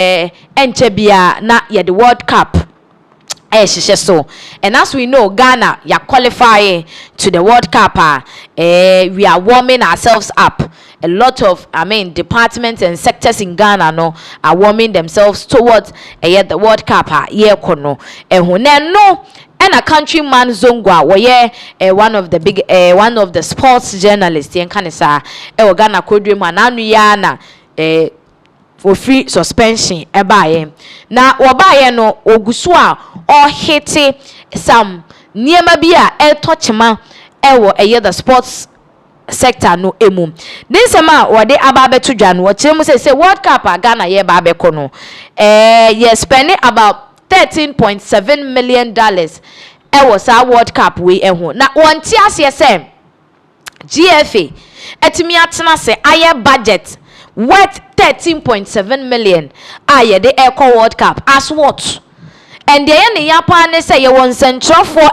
enchebia na ye the World Cup so. And as we know, Ghana ya qualifying to the World Cup. We are warming ourselves up. A lot of departments and sectors in Ghana are warming themselves towards the World Cup kono. No and a countryman Zongwa where one of the sports journalists in Kanisa Ghana Kodri Mananu Yana for free suspension na wabaye no ogusua or hete some niema bia touchma the sports sector no emu ninsema wode ababe to dwan wo chiremu say World Cup Ghana ye ba be kono ye spending about $13.7 million was our World Cup we ehu na wonti ase say GFA etimi atena say aye budget worth 13.7 million the Eco World Cup as what? And the end Japan say you want central for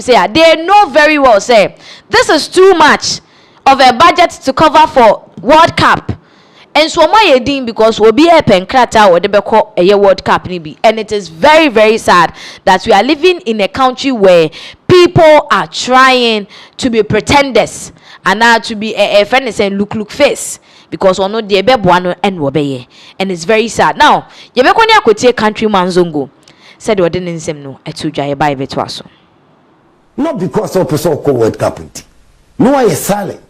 say they know very well say this is too much of a budget to cover for World Cup. And so my edin because we'll be a penkrata or the World Cup nibi. And it is very, very sad that we are living in a country where people are trying to be pretenders and now to be a friend and say look face. Because ono de bebuano and wobeye, and it's very sad. Now, ye be konya kotie countryman Zongo said we didn't nsem no etuja ye bai betwaso. Not because of person call World Cup. No I silent.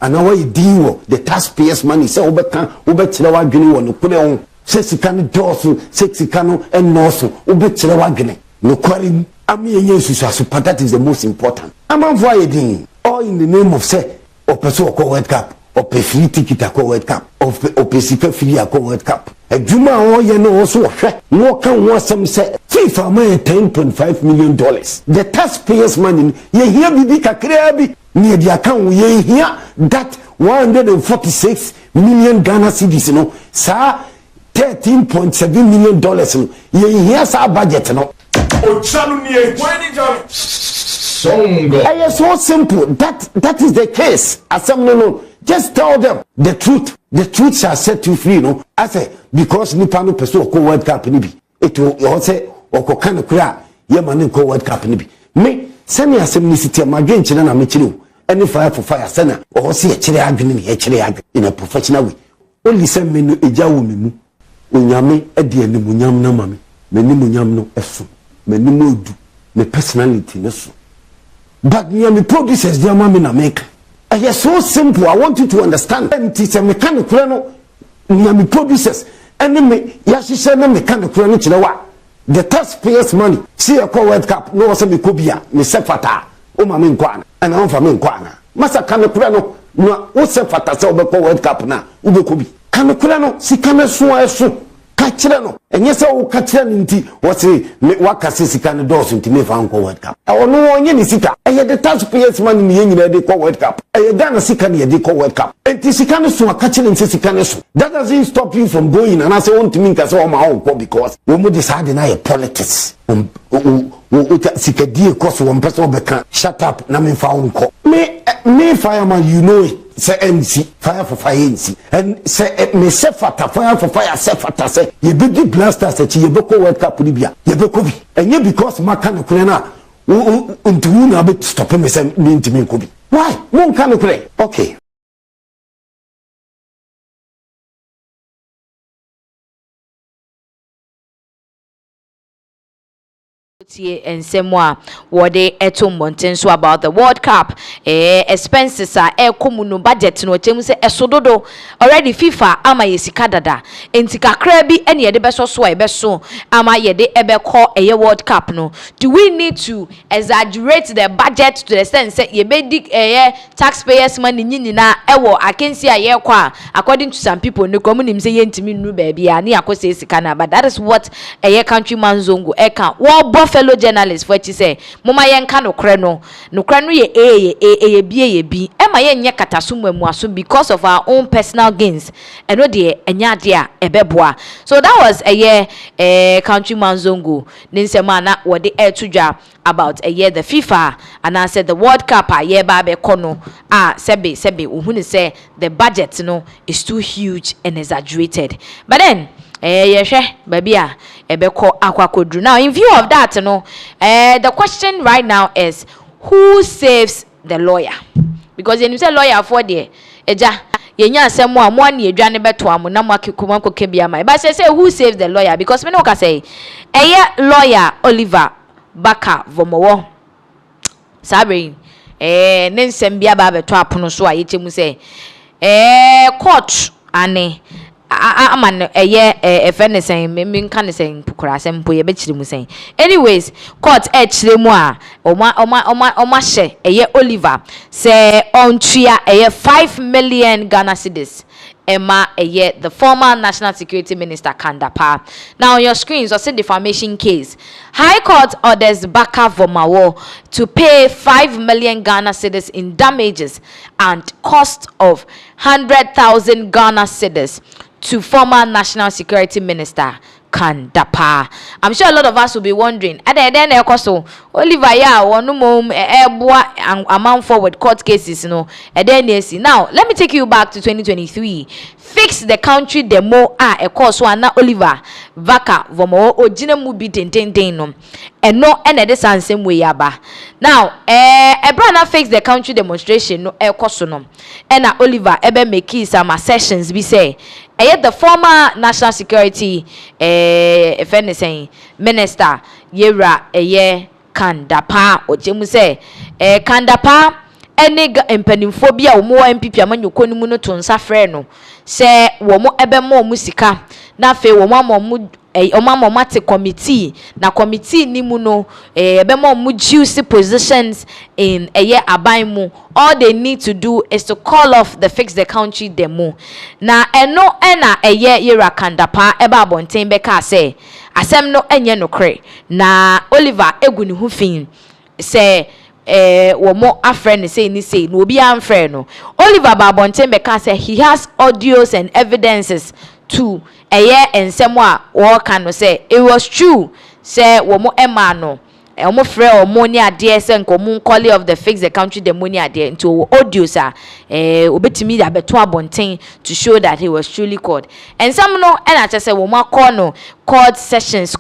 And now you deal the taxpayers money say obetire wa dwene wo no kure on say sika no doso say sika no enoso obetire wa dwene no kwari am ye susu but that is the most important. Am avoiding all in the name of say or person call World Cup. Or pay free ticket at World Cup, or pay secret free at World Cup. A Juma or you know also no can want some say FIFA money $10.5 million. The taxpayers' money, ye hear me be near the account ye hear that 146 million Ghana cedis, no, sir, $13.7 million. Ye here's our budget, no. So simple. That is the case. As some no. Just tell them the truth. The truth shall set you free, no? I say because Nipano Peso ko World Cup nibi. It will say or kind of cry. Ye man ko World Cup nibi. Me send me a semnicity again children and mechiru. Any fire for fire sena or see a chile agni in a professional way. Only send me no ejawu mimu. Unyame edi eni munyam na mami. Me ni munyam no esu. Me ni modu. Me personality no so. But me producers dia mami na make. It's so simple. I want you to understand. And it's a mechanical no producers. And me yashisha na mechanical no chilewa. The taxpayers' money. See a World Cup. No was a mikobia. Me sefata. O mami nkwana. And I for me nkwana. Masa kanekula no o sefata se obeko World Cup na ubekobi. Kanekula no si kameso eso. Kachira no. Enye se o kachira nti wo se waka se sika no doso nti me fa nko World Cup. Ono onye ni sika. The taxpayers money ni nyina de ko World Cup. Ghana sika ni de ko World Cup. Enti sika no so akachira nti sika no so. That doesn't stop you from going and I say want to mean ka say o ma o because we mo decide na politics. Sika die cost one person beka shut up na me fa nko. Me fireman you know it. Say MC fire for fire MC and say me say fata fire for fire say fata say ye be the BlackStars say ye be ko World Cup ni bia ye be ko bi enye because maka no kure na untu na be stop me say me ntimi ko bi why won kan no kure okay and semwa wode eto monten so about the World Cup expenses are komuno budget no temu se esododo already FIFA ama yesika dada enti kakra bi ene ye de beso so e beso ama ye de ebeko World Cup no. Do we need to exaggerate the budget to the sense say ye be dik taxpayers money nyina ewo akensi aye kwa according to some people no komunim say yentimi nnu ba bia na yakose sika na, but that is what countryman Zongo eka wo fellow journalists for say mama yenka no kre no ye bi ema yenye katasumwe muaso because of our own personal gains and no de enya de a ebeboa. So that was countryman Zongo ninsema na wode etudwa about the FIFA and I said the World Cup ba be kono sebe uhunu say the budget no is too huge and exaggerated. But then yehwe babia ebeko akwakodru. Now in view of that no the question right now is who saves the lawyer? Because you say lawyer for there eja yenya asemo a mo an edwane beto am na mo akekuma koke bia mai. But say who saves the lawyer? Because me no ka say lawyer Oliver Baka Vomowo sabe ne nsem bia ba beto apono so a yechemu say court ane aman efenesen me nka ne sen pukura sempo ye be chire mu sen. Anyways court chire mu a oma hye Oliver say ontua 5 million Ghana cedis Emma the former National Security Minister Kandapa. Now on your screens, also defamation case. High Court orders Baka Vomawo to pay 5 million Ghana cedis in damages and cost of 100,000 Ghana cedis to former National Security Minister Kandapa. I'm sure a lot of us will be wondering, then Oliver ya one mom amount forward court cases, now let me take you back to 2023. Fix the country demo a course one Oliver Vaka Vomo ojina mu bi ten no no ene the same way yaba. Now brana fix the country demonstration no course no na Oliver ebe make some assertions be say the former National Security if anything minister yera Kandapa ojemu say Kandapa ene mpanimfo bia omo MPP amanyoko no mu no to nsa frɛ no se wo mo ebe mo musika na fe wo mo omamate committee na committee ni mu no ebe mo juicy positions in aban mu. All they need to do is to call off the fix the country demo na eno na yera Kandapa eba abonten beka say asem no enye no kre na Oliver egu ni hu fin say womo afrɛ say ni say no obi amfrɛ no. Oliver Babonten beka say he has audios and evidences to ensemo a wo kan no say it was true say womo ema no omo frɛ omo ni ade say nkomo call of the fix the country the money ade into audios a obetimi da beto abonten to show that he was truly called. And some no na say womo call no court sessions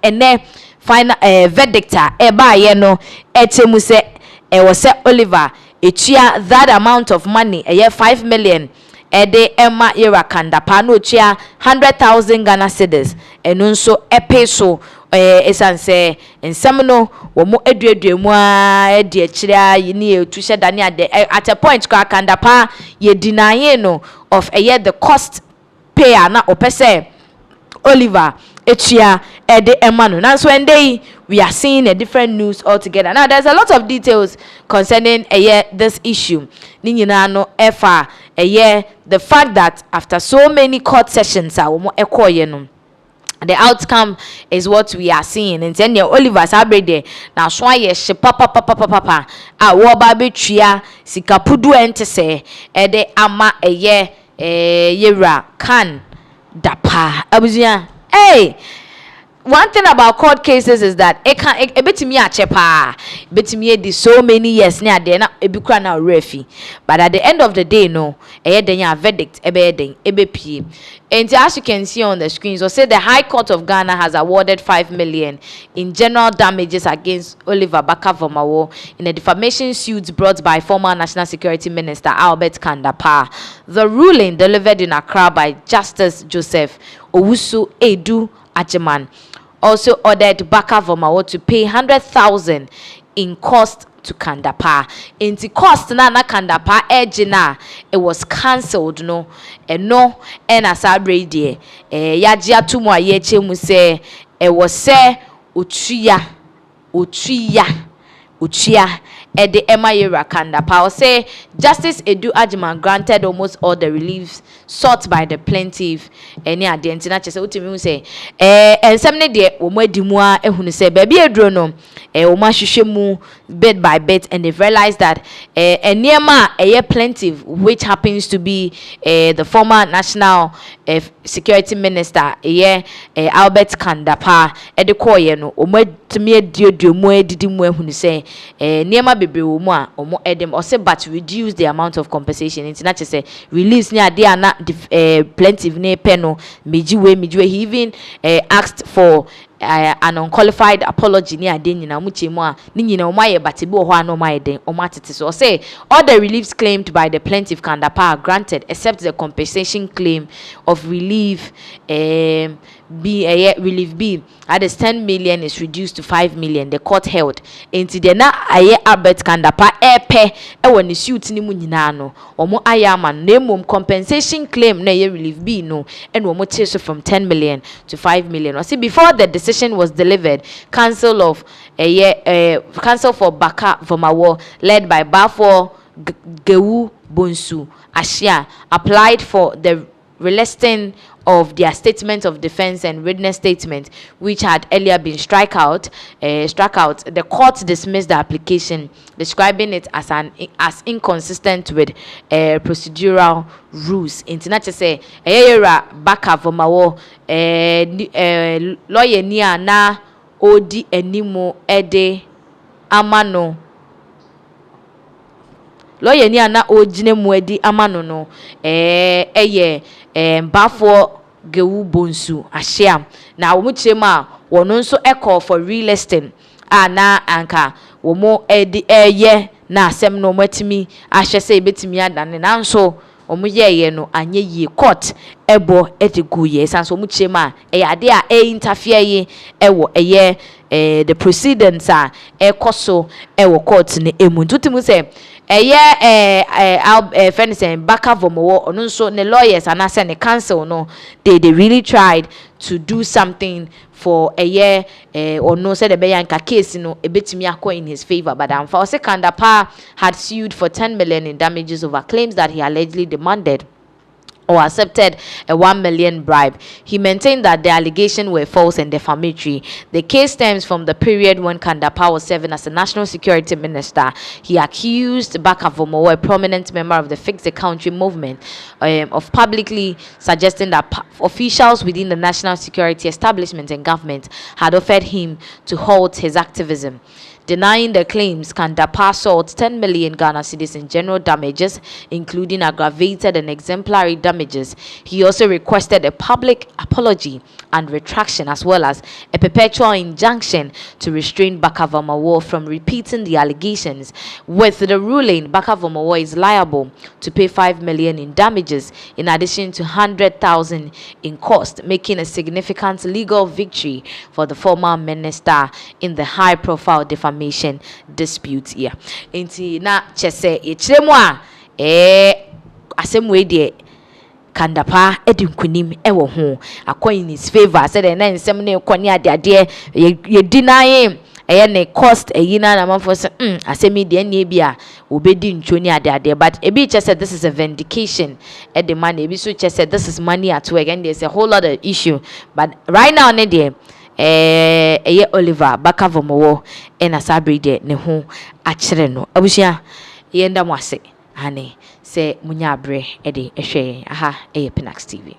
and final verdict eba ye no etemu se was Oliver etua that amount of money 5 million de Emma Yera Kandapa no chia 100,000 Ghana cedis eno nso epeso esanse ensem no wo mo edueduemu a de akira yini etu hye ade at a point ka Kandapa ye deny no of the cost payer na opese Oliver etua ede emano. Now so day we are seeing a different news altogether. Now there's a lot of details concerning this issue. Ni nyina no efa the fact that after so many court sessions the outcome is what we are seeing. And then Oliver Sabrede now so ye she papa a wo ba betua sikapudu ente se ede ama yera kan dapa abuzia. Hey, one thing about court cases is that it betimi achepa betimi di so many years near there na ebikura na refi, but at the end of the day no then verdict ebepie. And as you can see on the screen, so say the High Court of Ghana has awarded 5 million in general damages against Oliver Baka Vomawo in a defamation suit brought by former National Security Minister Albert Kandapa. The ruling, delivered in Accra by Justice Joseph Owusu Edu Ajeman, also ordered Baka Vomawo to pay 100,000 in cost to Kandapa. In the cost na Kandapa ejina, it was cancelled no and as abrade yajia tumu ayeche mu say it was say uchiya the Emma Yera Kandapa. Say Justice Edu Ajiman granted almost all the reliefs sought by the plaintiff. Any identity chese utimi say and some de omo adimua ehunu say baby edro no omo hwehwemu bit by bit, and they've realized that a plaintiff, which happens to be the former National Security Minister Albert Kandapa, no omo to me dio mu edidi mu ehunu say niema bebre wo mu a omo edem or say but reduce the amount of compensation into na say release ni ade ana plaintiff ne peno mejiwe he even asked for an unqualified apology ni ade nyina mu chemu a ni nyina o maye but bi ho ano maye den o matete so say all the reliefs claimed by the plaintiff can are granted except the compensation claim of relief relief B at the 10 million is reduced to 5 million. The court held into the na Albert Kandapa epe when the suit ni mu nyina no omo ayama name compensation claim na relief B no and omo so from 10 million to 5 million. Or see before the decision was delivered, council for Baka Vomawo led by Bafo Gewu Bonsu Ashia applied for the relisting of their statement of defense and witness statement, which had earlier been struck out. The court dismissed the application, describing it as inconsistent with procedural rules. International say Baka Vomawo lawyer niya na odi enimo ede amano. Lawyer ni ana ojine muedi amano no Bafo Gewu Bonsu Ashia na wo chema wono nso call for relisting na anka wo mo na asem no matimi ahye say betimi adane na nso omo yeye no anye yi court ebo ediguye sanso omo chema ade a interfere ye ewo the proceedings a ekoso ewo court ne emu ntutim say friend saying Baka Vomowo or so the lawyers and I send the council no they really tried to do something for a year or no said the Bayanka case a bit in his favor, but Fawcett Kandapa had sued for 10 million in damages over claims that he allegedly demanded or accepted a 1 million bribe. He maintained that the allegations were false and defamatory. The case stems from the period when Kandapa was serving as a national security minister. He accused Baka Vomowo, a prominent member of the Fix the Country movement, of publicly suggesting that officials within the national security establishment and government had offered him to halt his activism. Denying the claims, Kandapa sought 10 million Ghana cedis in general damages, including aggravated and exemplary damages. He also requested a public apology and retraction, as well as a perpetual injunction to restrain Baka Vomowo from repeating the allegations. With the ruling, Baka Vomowo is liable to pay 5 million in damages, in addition to 100,000 in cost, making a significant legal victory for the former minister in the high-profile defamation dispute here. Inti na chese echiremu a asemwe de Kandapa edinkunim ewo ho akwa in his favor said na nsem na ekoni ade ye deny ne cost yina na manfo se asemi de na bia obedi ntwoni ade but ebi che said this is a vindication at the man ebi so che said this is money at work, and there's a whole lot of issue, but right now ne de Oliver Baka Vomowo ena sabri de ne ho akere no abusia yenda mo ase ane se munya abre de ehwe aha Pinaxtv.